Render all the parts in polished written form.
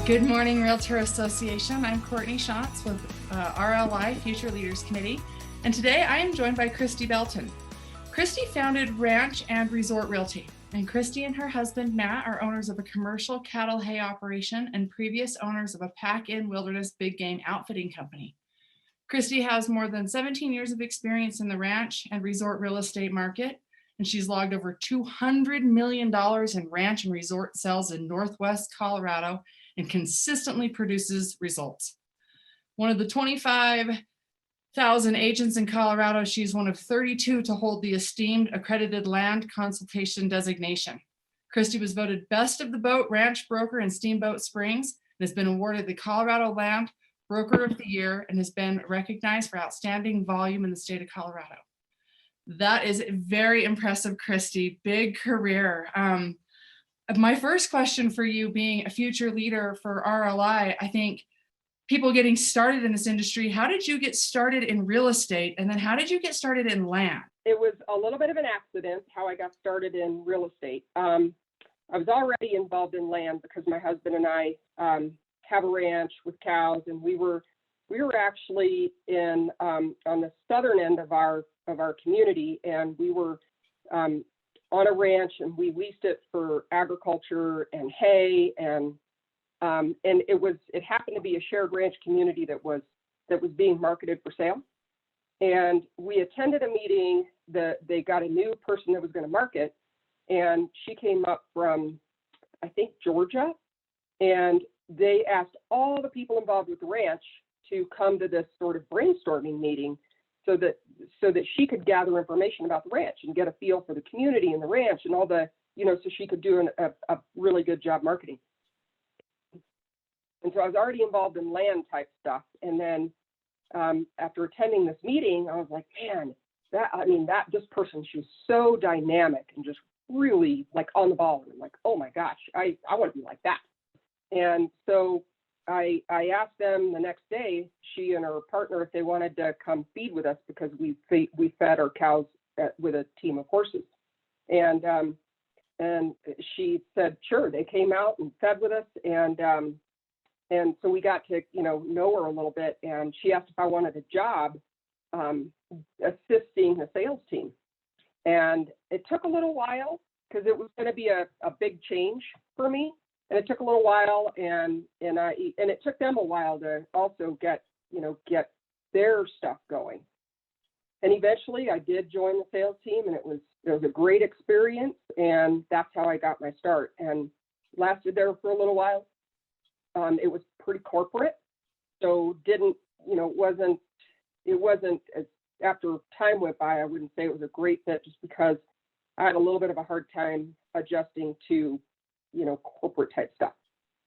Good morning, Realtor Association. I'm Courtney Tschanz with RLI Future Leaders Committee, and today I am joined by Christy Belton. Christy founded Ranch and Resort Realty, and Christy and her husband Matt are owners of a commercial cattle hay operation and previous owners of a pack-in wilderness big game outfitting company. Christy has more than 17 years of experience in the ranch and resort real estate market, and she's logged over $200 million in ranch and resort sales in Northwest Colorado and consistently produces results. One of the 25,000 agents in Colorado, she's one of 32 to hold the esteemed accredited land consultation designation. Christy was voted best of the boat ranch broker in Steamboat Springs and has been awarded the Colorado Land Broker of the Year and has been recognized for outstanding volume in the state of Colorado. That is very impressive, Christy. Big career. My first question for you, being a future leader for RLI, I think people getting started in this industry, how did you get started in real estate? And then how did you get started in land? It was a little bit of an accident how I got started in real estate. I was already involved in land because my husband and I have a ranch with cows, and we were actually in on the southern end of our community, and we were on a ranch, and we leased it for agriculture and hay, and it happened to be a shared ranch community that was being marketed for sale. And we attended a meeting that they got a new person that was going to market, and she came up from, I think, Georgia, and they asked all the people involved with the ranch to come to this sort of brainstorming meeting so that she could gather information about the ranch and get a feel for the community and the ranch and all the, so she could do a really good job marketing. And so I was already involved in land type stuff. And then after attending this meeting, I was like, man, this person, she was so dynamic and just really like on the ball. And I'm like, oh my gosh, I want to be like that. And so I asked them the next day, she and her partner, if they wanted to come feed with us because we fed our cows with a team of horses. And she said, sure. They came out and fed with us. And so we got to, know her a little bit. And she asked if I wanted a job assisting the sales team. And it took a little while because it was going to be a big change for me. And it took a little while, and it took them a while to also get their stuff going. And eventually, I did join the sales team, and it was a great experience, and that's how I got my start. And lasted there for a little while. It was pretty corporate, so it wasn't as, after time went by, I wouldn't say it was a great fit, just because I had a little bit of a hard time adjusting to corporate type stuff.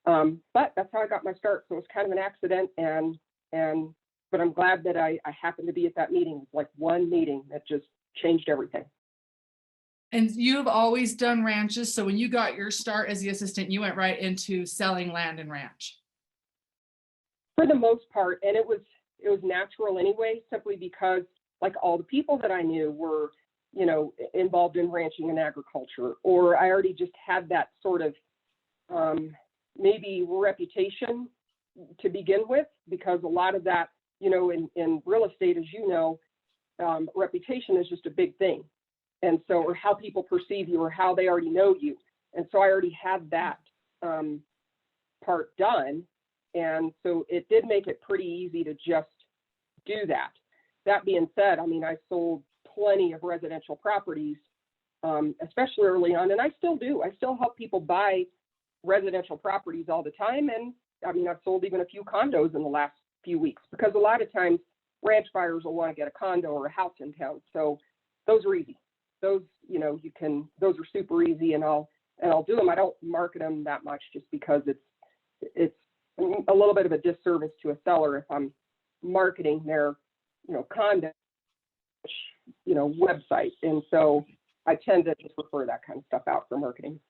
But that's how I got my start. So it was kind of an accident, but I'm glad that I happened to be at that meeting. It's like one meeting that just changed everything. And you've always done ranches. So when you got your start as the assistant, you went right into selling land and ranch. For the most part, and it was natural anyway, simply because like all the people that I knew were involved in ranching and agriculture, or I already just had that sort of maybe reputation to begin with, because a lot of that, in real estate, as reputation is just a big thing. And so, or how people perceive you or how they already know you. And so I already had that part done. And so it did make it pretty easy to just do that. That being said, I sold plenty of residential properties, especially early on, and I still do. I still help people buy residential properties all the time, and I've sold even a few condos in the last few weeks, because a lot of times ranch buyers will want to get a condo or a house in town. So those are easy. Those those are super easy, and I'll do them. I don't market them that much, just because it's a little bit of a disservice to a seller if I'm marketing their condo website. And so I tend to just refer that kind of stuff out for marketing.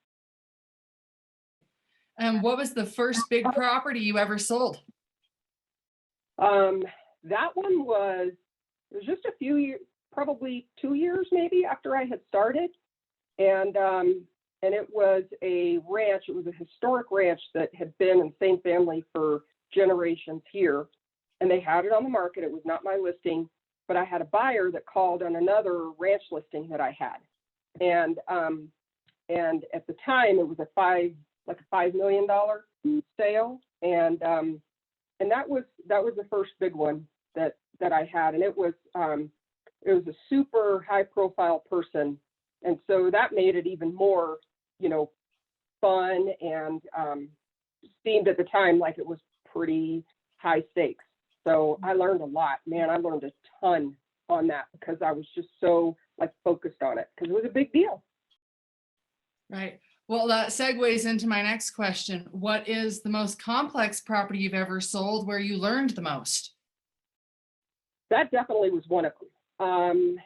And what was the first big property you ever sold? That one was just a few years, probably 2 years maybe after I had started. And and it was a ranch. It was a historic ranch that had been in the same family for generations here, and they had it on the market. It was not my listing, but I had a buyer that called on another ranch listing that I had, and at the time it was a $5 million sale, and that was the first big one that I had, and it was a super high profile person, and so that made it even more, fun, and seemed at the time like it was pretty high stakes. So I learned a lot, man. I learned a ton on that because I was just so focused on it because it was a big deal. Right. Well, that segues into my next question. What is the most complex property you've ever sold where you learned the most? That definitely was one of them.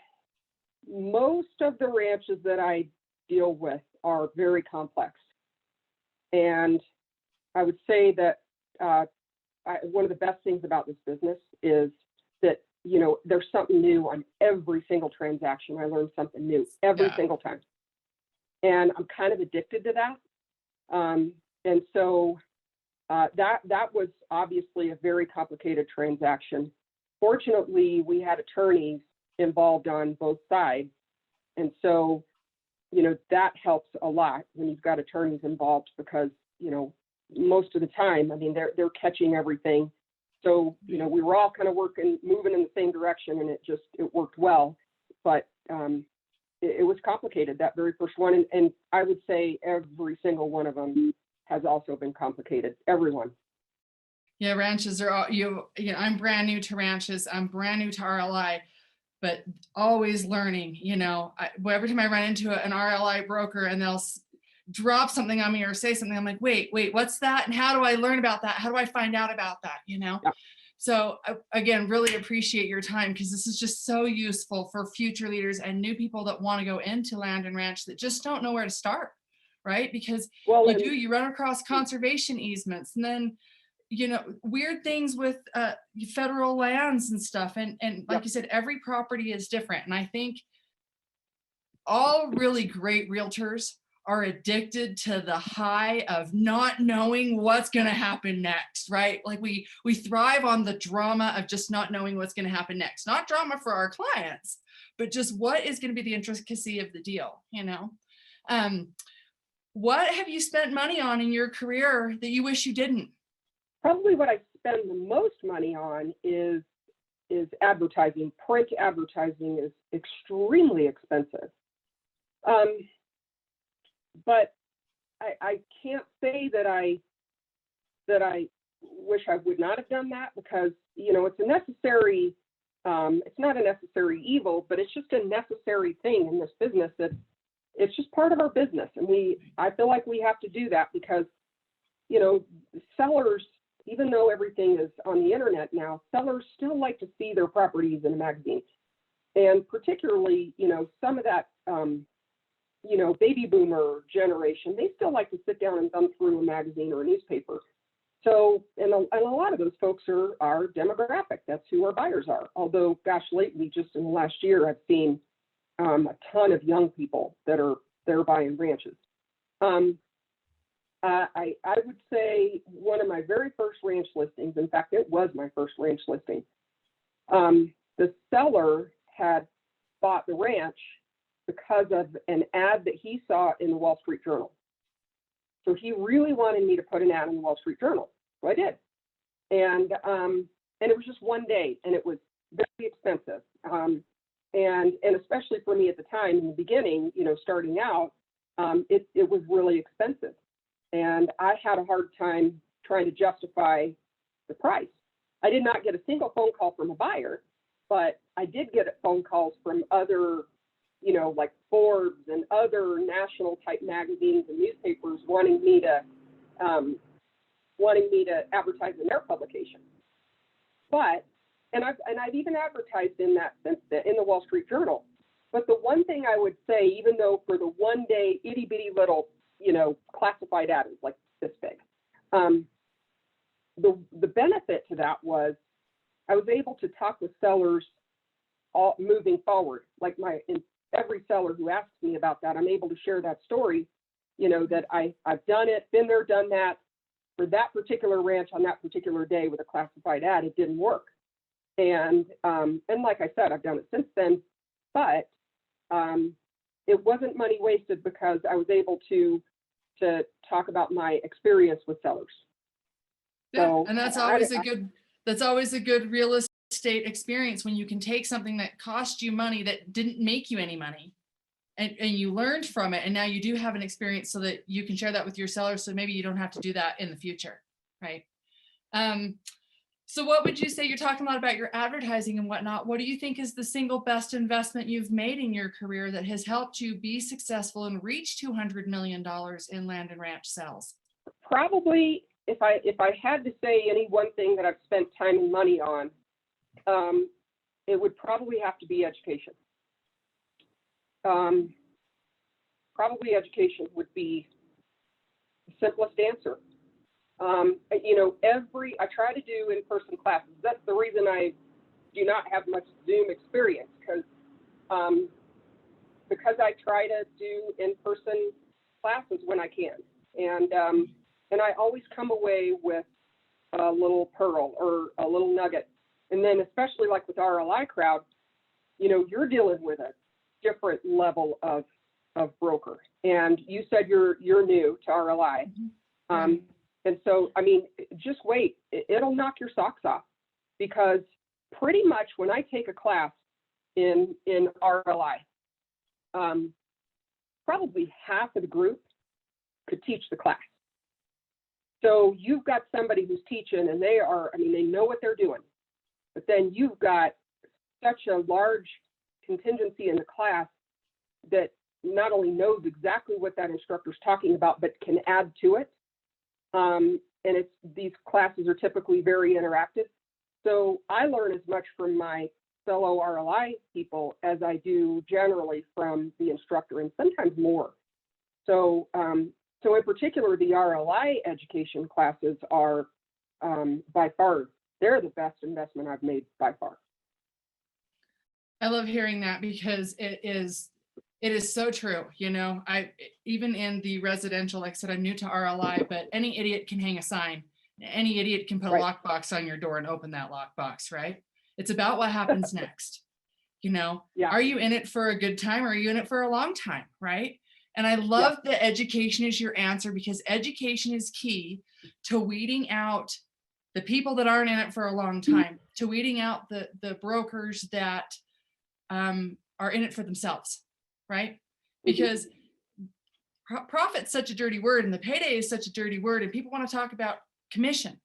Most of the ranches that I deal with are very complex. And I would say that one of the best things about this business is that, there's something new on every single transaction. I learn something new every single time. And I'm kind of addicted to that. And so that was obviously a very complicated transaction. Fortunately, we had attorneys involved on both sides. And so, that helps a lot when you've got attorneys involved because, most of the time, I mean, they're catching everything. So, we were all kind of moving in the same direction, and it worked well. But it was complicated, that very first one. And I would say every single one of them has also been complicated. Everyone. Yeah, ranches are all, I'm brand new to ranches. I'm brand new to RLI, but always learning, every time I run into an RLI broker and they'll drop something on me or say something, I'm like, wait, what's that? And how do I learn about that? How do I find out about that? Yeah. So again, really appreciate your time because this is just so useful for future leaders and new people that want to go into land and ranch that just don't know where to start, right? Because you run across conservation easements and then, weird things with federal lands and stuff. And like you said, every property is different. And I think all really great realtors are addicted to the high of not knowing what's going to happen next, right? Like we thrive on the drama of just not knowing what's going to happen next. Not drama for our clients, but just what is going to be the intricacy of the deal, What have you spent money on in your career that you wish you didn't? Probably what I spend the most money on is advertising. Print advertising is extremely expensive. But I can't say that I wish I would not have done that because, it's a necessary, it's not a necessary evil, but it's just a necessary thing in this business that it's just part of our business. And I feel like we have to do that because, sellers, even though everything is on the internet now, sellers still like to see their properties in a magazine. And particularly, some of that, baby boomer generation, they still like to sit down and thumb through a magazine or a newspaper. So, and a lot of those folks are our demographic. That's who our buyers are. Although, gosh, lately, just in the last year, I've seen a ton of young people that are buying ranches. I would say one of my very first ranch listings, in fact, it was my first ranch listing. The seller had bought the ranch because of an ad that he saw in the Wall Street Journal. So he really wanted me to put an ad in the Wall Street Journal. So I did. And it was just one day, and it was very expensive. And especially for me at the time in the beginning, starting out, it was really expensive. And I had a hard time trying to justify the price. I did not get a single phone call from a buyer, but I did get phone calls from other, like Forbes and other national type magazines and newspapers wanting me to advertise in their publication. And I've even advertised in that since then in the Wall Street Journal. But the one thing I would say, even though for the one day itty bitty little, classified ad is like this big, the benefit to that was I was able to talk with sellers all moving forward. Like every seller who asks me about that, I'm able to share that story that I've done it, been there, done that. For that particular ranch on that particular day with a classified ad, it didn't work. And like I said, I've done it since then, but it wasn't money wasted because I was able to talk about my experience with sellers. Yeah, So and that's always a good real estate experience when you can take something that cost you money that didn't make you any money, and you learned from it, and now you do have an experience so that you can share that with your sellers, so maybe you don't have to do that in the future, right? So what would you say, you're talking a lot about your advertising and whatnot, what do you think is the single best investment you've made in your career that has helped you be successful and reach $200 million in land and ranch sales? Probably, if I had to say any one thing that I've spent time and money on, it would probably have to be education. Probably education would be the simplest answer. I try to do in-person classes. That's the reason I do not have much Zoom experience, because I try to do in-person classes when I can. And I always come away with a little pearl or a little nugget. And then especially like with RLI crowd, you're dealing with a different level of broker. And you said you're new to RLI. Mm-hmm. And so, just wait, it'll knock your socks off, because pretty much when I take a class in RLI, probably half of the group could teach the class. So you've got somebody who's teaching and they know what they're doing, but then you've got such a large contingency in the class that not only knows exactly what that instructor's talking about, but can add to it. And these classes are typically very interactive. So I learn as much from my fellow RLI people as I do generally from the instructor, and sometimes more. So in particular, the RLI education classes are by far, they're the best investment I've made by far. I love hearing that, because it is so true. I even in the residential, like I said, I'm new to RLI, but any idiot can hang a sign. Any idiot can put a lockbox on your door and open that lockbox, right? It's about what happens next. Yeah. Are you in it for a good time, or are you in it for a long time, right? And I love that education is your answer, because education is key to weeding out the people that aren't in it for a long time, to weeding out the brokers that are in it for themselves. Right? Because profit's such a dirty word, and the payday is such a dirty word, and people want to talk about commission,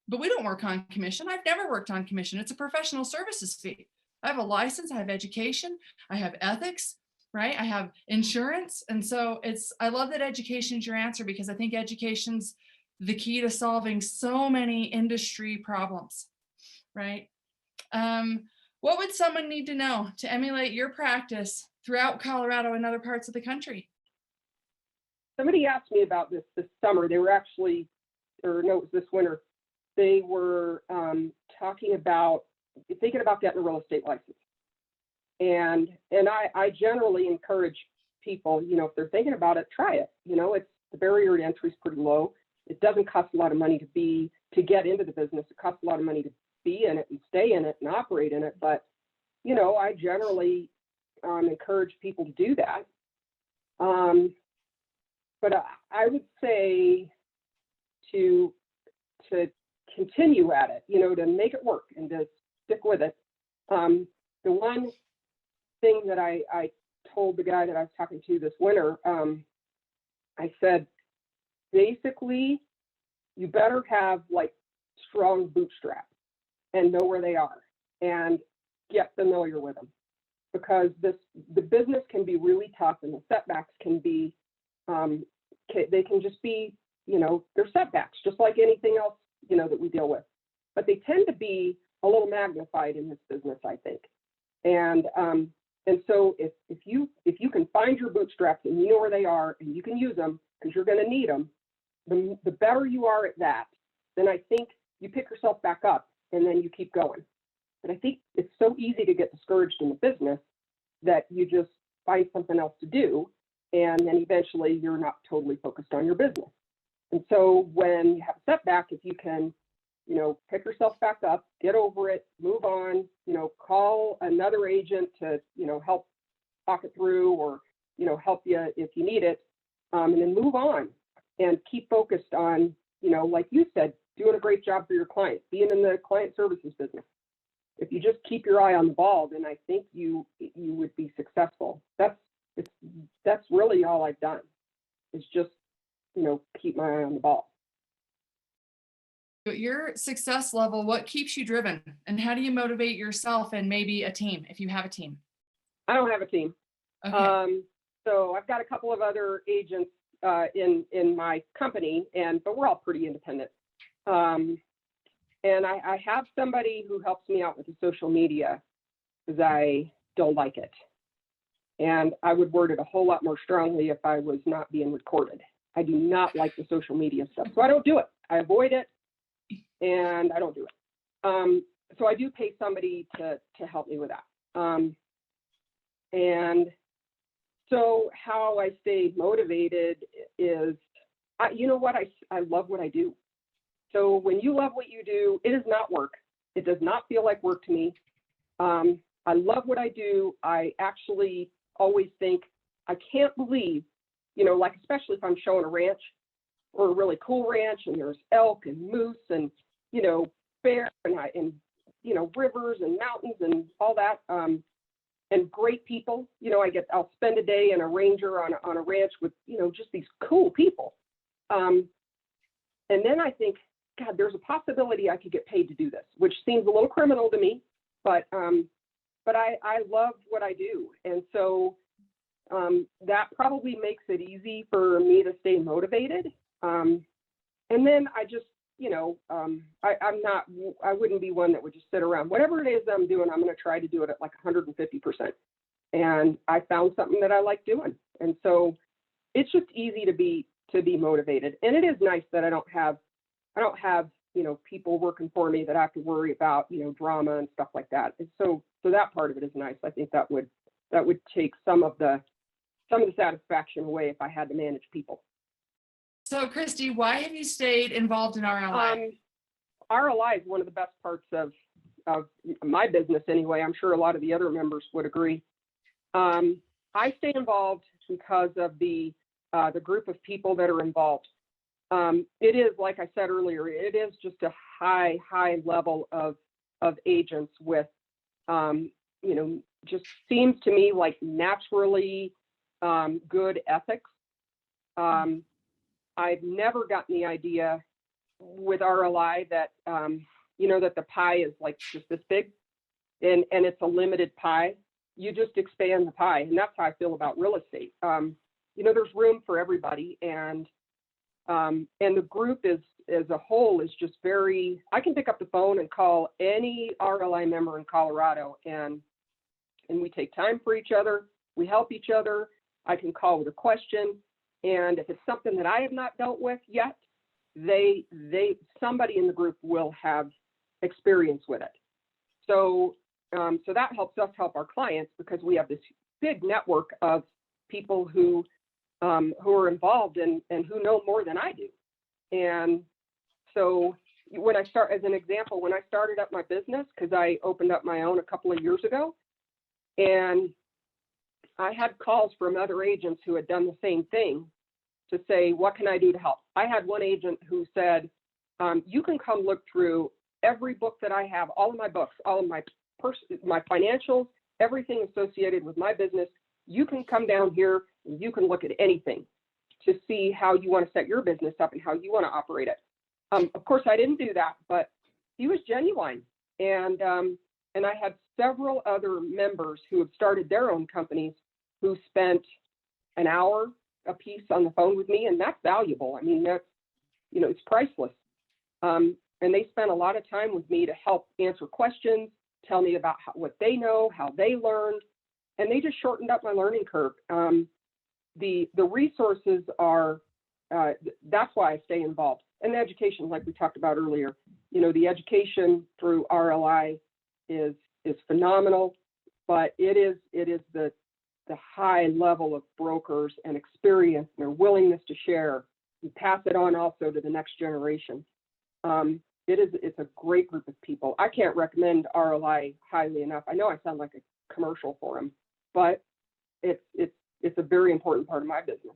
but we don't work on commission. I've never worked on commission. It's a professional services fee. I have a license, I have education, I have ethics, right? I have insurance. And so I love that education is your answer, because I think education's the key to solving so many industry problems, right? What would someone need to know to emulate your practice throughout Colorado and other parts of the country? Somebody asked me about this summer. They were actually, it was this winter. They were thinking about getting a real estate license. And I generally encourage people, if they're thinking about it, try it. It's the barrier to entry is pretty low. It doesn't cost a lot of money to get into the business. It costs a lot of money to be in it and stay in it and operate in it. But, I generally encourage people to do that. But I would say to continue at it, to make it work and to stick with it. The one thing that I told the guy that I was talking to this winter, I said, basically, you better have like strong bootstraps and know where they are and get familiar with them, because the business can be really tough, and the setbacks can be, they can just be, they're setbacks, just like anything else, that we deal with. But they tend to be a little magnified in this business, I think. And so if you can find your bootstraps and you know where they are and you can use them, because you're going to need them, the better you are at that, then I think you pick yourself back up and then you keep going. But I think it's so easy to get discouraged in the business that you just find something else to do. And then eventually you're not totally focused on your business. And so when you have a setback, if you can, pick yourself back up, get over it, move on, call another agent to, help talk it through or, help you if you need it, and then move on and keep focused on, like you said, doing a great job for your client, being in the client services business. If you just keep your eye on the ball, then I think you would be successful. That's really all I've done is just, keep my eye on the ball. Your success level, what keeps you driven, and how do you motivate yourself and maybe a team if you have a team? I don't have a team. Okay. So I've got a couple of other agents in my company, but we're all pretty independent. And I have somebody who helps me out with the social media because I don't like it. And I would word it a whole lot more strongly if I was not being recorded. I do not like the social media stuff, so I don't do it. I avoid it, and I don't do it. So I do pay somebody to help me with that. And so how I stay motivated is, I love what I do. So when you love what you do, it is not work. It does not feel like work to me. I love what I do. I actually always think, I can't believe, like especially if I'm showing a ranch or a really cool ranch and there's elk and moose and, bear and rivers and mountains and all that. And great people, I'll spend a day in a ranger on a ranch with, just these cool people. And then I think, God, there's a possibility I could get paid to do this, which seems a little criminal to me, but I love what I do. And so that probably makes it easy for me to stay motivated. And then I just, I wouldn't be one that would just sit around. Whatever it is I'm doing, I'm going to try to do it at like 150%. And I found something that I like doing. And so it's just easy to be motivated. And it is nice that I don't have, people working for me that I have to worry about, drama and stuff like that. And so that part of it is nice. I think that would take some of the satisfaction away if I had to manage people. So Christy, why have you stayed involved in RLI? RLI is one of the best parts of my business anyway. I'm sure a lot of the other members would agree. I stay involved because of the group of people that are involved. It is, like I said earlier, it is just a high level of agents with, just seems to me like naturally good ethics. I've never gotten the idea with RLI that, that the pie is like just this big and it's a limited pie. You just expand the pie. And that's how I feel about real estate. There's room for everybody. And the group as a whole is just I can pick up the phone and call any RLI member in Colorado and we take time for each other. We help each other. I can call with a question. And if it's something that I have not dealt with yet, somebody in the group will have experience with it. So that helps us help our clients because we have this big network of people who are involved and who know more than I do. And so when I started up my business, because I opened up my own a couple of years ago, and I had calls from other agents who had done the same thing to say, what can I do to help? I had one agent who said, you can come look through every book that I have, all of my books, all of my financials, everything associated with my business. You can come down here and you can look at anything to see how you want to set your business up and how you want to operate it. Of course, I didn't do that, but he was genuine. And I had several other members who have started their own companies who spent an hour a piece on the phone with me, and that's valuable. I mean, that's, it's priceless. And they spent a lot of time with me to help answer questions, tell me about what they know, how they learned, and they just shortened up my learning curve. The resources are, that's why I stay involved. And the education, like we talked about earlier, the education through RLI is phenomenal, but it is the the high level of brokers and experience and their willingness to share and pass it on also to the next generation. It's a great group of people. I can't recommend RLI highly enough. I know I sound like a commercial for them, but it's a very important part of my business.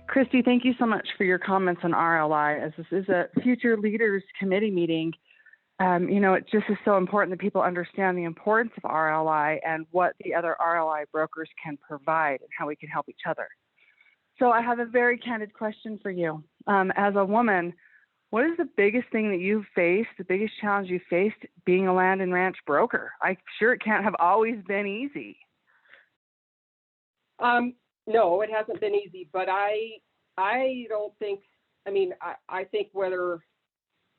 Christy, thank you so much for your comments on RLI. As this is a Future Leaders Committee meeting, it just is so important that people understand the importance of RLI and what the other RLI brokers can provide and how we can help each other. So I have a very candid question for you. As a woman, what is the biggest thing that you've faced, the biggest challenge you faced being a land and ranch broker? I'm sure it can't have always been easy. No, it hasn't been easy, but I don't think, I think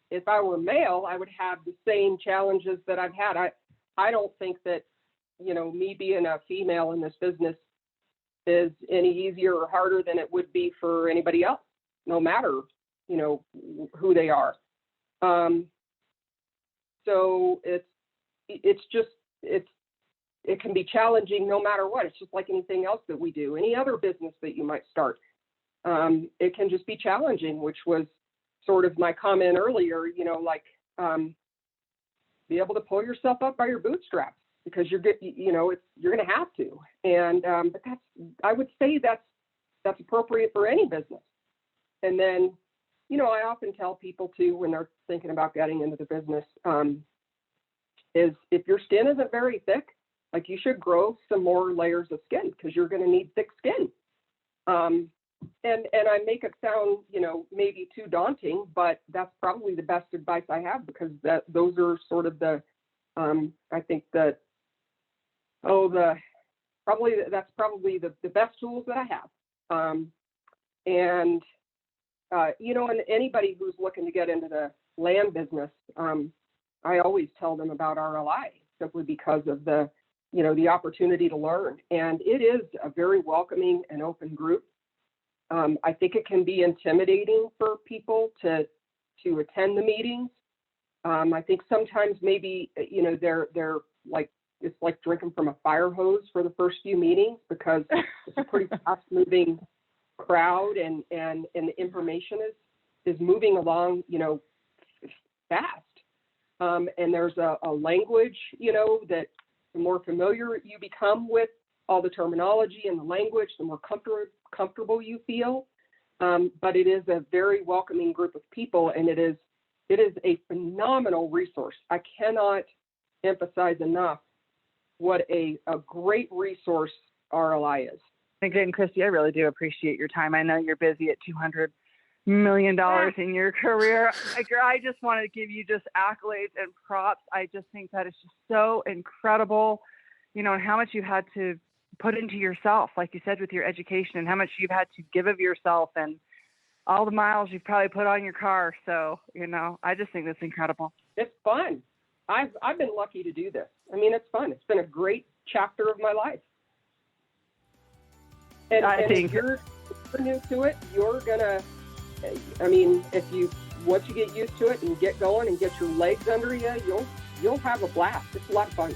if I were male, I would have the same challenges that I've had. I don't think that, me being a female in this business is any easier or harder than it would be for anybody else, no matter, who they are. So it can be challenging no matter what. It's just like anything else that we do, any other business that you might start. It can just be challenging, which was sort of my comment earlier, be able to pull yourself up by your bootstraps because you're going to have to. And, but I would say that's appropriate for any business. And then, I often tell people too, when they're thinking about getting into the business, is if your skin isn't very thick, like you should grow some more layers of skin because you're going to need thick skin. And I make it sound, maybe too daunting, but that's probably the best advice I have because those are sort of the, I think that, that's probably the best tools that I have. And anybody who's looking to get into the land business, I always tell them about RLI simply because of the opportunity to learn. And it is a very welcoming and open group. I think it can be intimidating for people to attend the meetings. I think sometimes maybe, they're like, it's like drinking from a fire hose for the first few meetings because it's a pretty fast moving crowd and the information is moving along, fast. And there's a language, that the more familiar you become with all the terminology and the language, the more comfortable you feel. But it is a very welcoming group of people, and it is a phenomenal resource. I cannot emphasize enough what a great resource RLI is. Again, Christy, I really do appreciate your time. I know you're busy at $200 million in your career. I just want to give you just accolades and props. I just think that is just so incredible, and how much you had to put into yourself, like you said, with your education, and how much you've had to give of yourself and all the miles you've probably put on your car. So, I just think that's incredible. It's fun. I've been lucky to do this. It's fun. It's been a great chapter of my life. And if you're new to it, you're gonna, once you get used to it and get going and get your legs under you, you'll have a blast. It's a lot of fun.